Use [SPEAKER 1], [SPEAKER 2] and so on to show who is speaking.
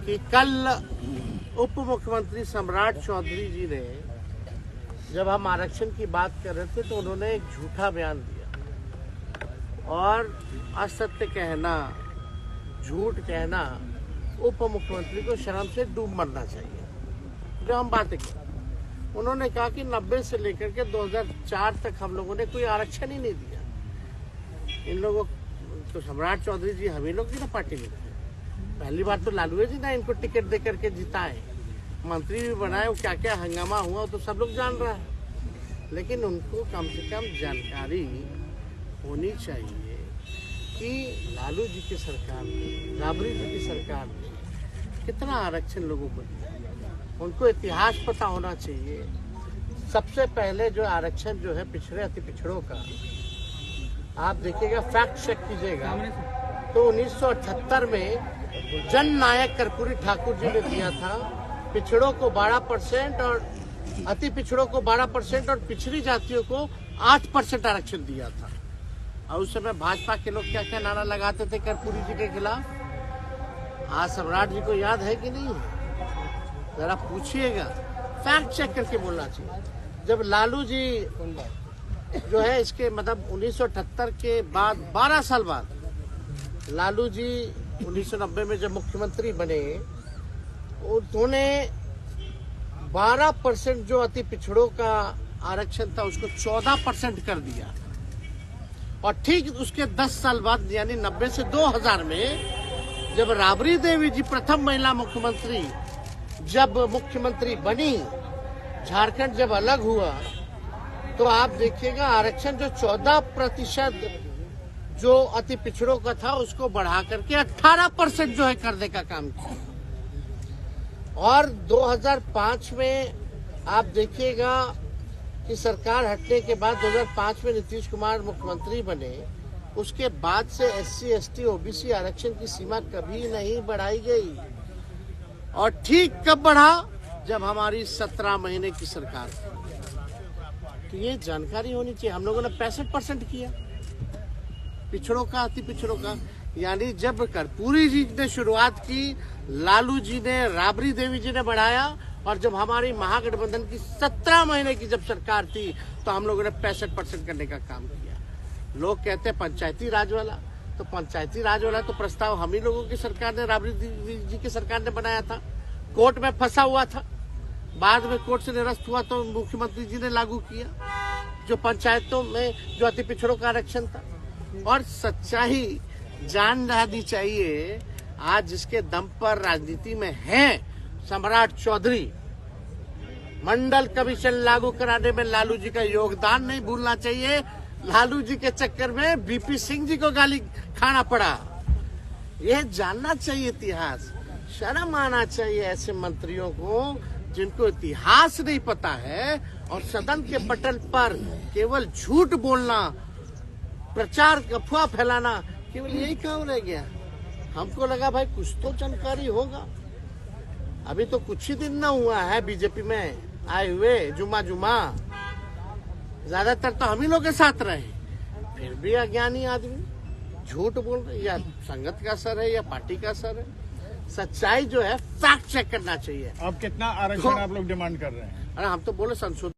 [SPEAKER 1] कि कल उप मुख्यमंत्री सम्राट चौधरी जी ने जब हम आरक्षण की बात कर रहे थे तो उन्होंने एक झूठा बयान दिया और असत्य कहना, झूठ कहना उप मुख्यमंत्री को शर्म से डूब मरना चाहिए। जो हम बातें की, उन्होंने कहा कि 90 से लेकर के 2004 तक हम लोगों ने कोई आरक्षण ही नहीं दिया। इन लोगों तो सम्राट चौधरी जी हम ही लोग की ना पार्टी में थे। पहली बार तो लालू जी ना इनको टिकट दे करके जिताए, मंत्री भी बनाए, वो क्या क्या हंगामा हुआ तो सब लोग जान रहा है। लेकिन उनको कम से कम जानकारी होनी चाहिए कि लालू जी की सरकार ने, राबड़ी जी की सरकार ने कितना आरक्षण लोगों को दिया। उनको इतिहास पता होना चाहिए। सबसे पहले जो आरक्षण जो है पिछड़े अति पिछड़ों का, आप देखिएगा, फैक्ट चेक कीजिएगा, तो 1978 में जन नायक कर्पूरी ठाकुर जी ने दिया था। पिछड़ों को 12% और अति पिछड़ों को 12% और पिछड़ी जातियों को 8% आरक्षण दिया था। और उस समय भाजपा के लोग क्या क्या नारा लगाते थे कर्पूरी जी के खिलाफ। आज सम्राट जी को याद है कि नहीं? जरा पूछिएगा, फैक्ट चेक करके बोलना चाहिए। जब लालू जी जो है इसके मतलब 1978 के बाद 12 साल बाद लालू जी 1990 में जब मुख्यमंत्री बने, उन्होंने 12% जो अति पिछड़ों का आरक्षण था उसको 14% कर दिया। और ठीक उसके 10 साल बाद यानी 90 से 2000 में जब राबड़ी देवी जी प्रथम महिला मुख्यमंत्री जब मुख्यमंत्री बनी, झारखंड जब अलग हुआ, तो आप देखिएगा आरक्षण जो 14% जो अति पिछड़ों का था उसको बढ़ा करके 18% जो है करने का काम किया। और 2005 में आप देखिएगा कि सरकार हटने के बाद 2005 में नीतीश कुमार मुख्यमंत्री बने, उसके बाद से SC, ST, OBC आरक्षण की सीमा कभी नहीं बढ़ाई गई। और ठीक कब बढ़ा? जब हमारी 17 महीने की सरकार थी। तो ये जानकारी होनी चाहिए। हम लोगों ने 65% किया पिछड़ों का, अति पिछड़ों का। यानी जब कर्पूरी जी ने शुरुआत की, लालू जी ने, राबड़ी देवी जी ने बढ़ाया। और जब हमारी महागठबंधन की 17 महीने की जब सरकार थी तो हम लोगों ने 65% करने का काम किया। लोग कहते हैं पंचायती राज वाला, तो पंचायती राज वाला तो प्रस्ताव हम ही लोगों की सरकार ने, राबड़ी जी की सरकार ने बनाया था। कोर्ट में फंसा हुआ था, बाद में कोर्ट से निरस्त हुआ तो मुख्यमंत्री जी ने लागू किया, जो पंचायतों में जो अति पिछड़ों का आरक्षण था। और सच्चाई जान जानी चाहिए। आज जिसके दम पर राजनीति में है सम्राट चौधरी, मंडल कमीशन लागू कराने में लालू जी का योगदान नहीं भूलना चाहिए। लालू जी के चक्कर में BP सिंह जी को गाली खाना पड़ा। यह जानना चाहिए इतिहास। शर्म आना चाहिए ऐसे मंत्रियों को जिनको इतिहास नहीं पता है और सदन के पटल पर केवल झूठ बोलना, प्रचार, अफवाह फैलाना, केवल यही काम रह गया। हमको लगा भाई कुछ तो जानकारी होगा। अभी तो कुछ ही दिन ना हुआ है बीजेपी में आए हुए, जुमा ज्यादातर तो हम ही लोग के साथ रहे, फिर भी अज्ञानी आदमी झूठ बोल रहे। या संगत का असर है या पार्टी का असर है। सच्चाई जो है फैक्ट चेक करना चाहिए।
[SPEAKER 2] अब कितना आरक्षण आप लोग डिमांड कर रहे हैं?
[SPEAKER 1] अरे हम तो बोले संशोधन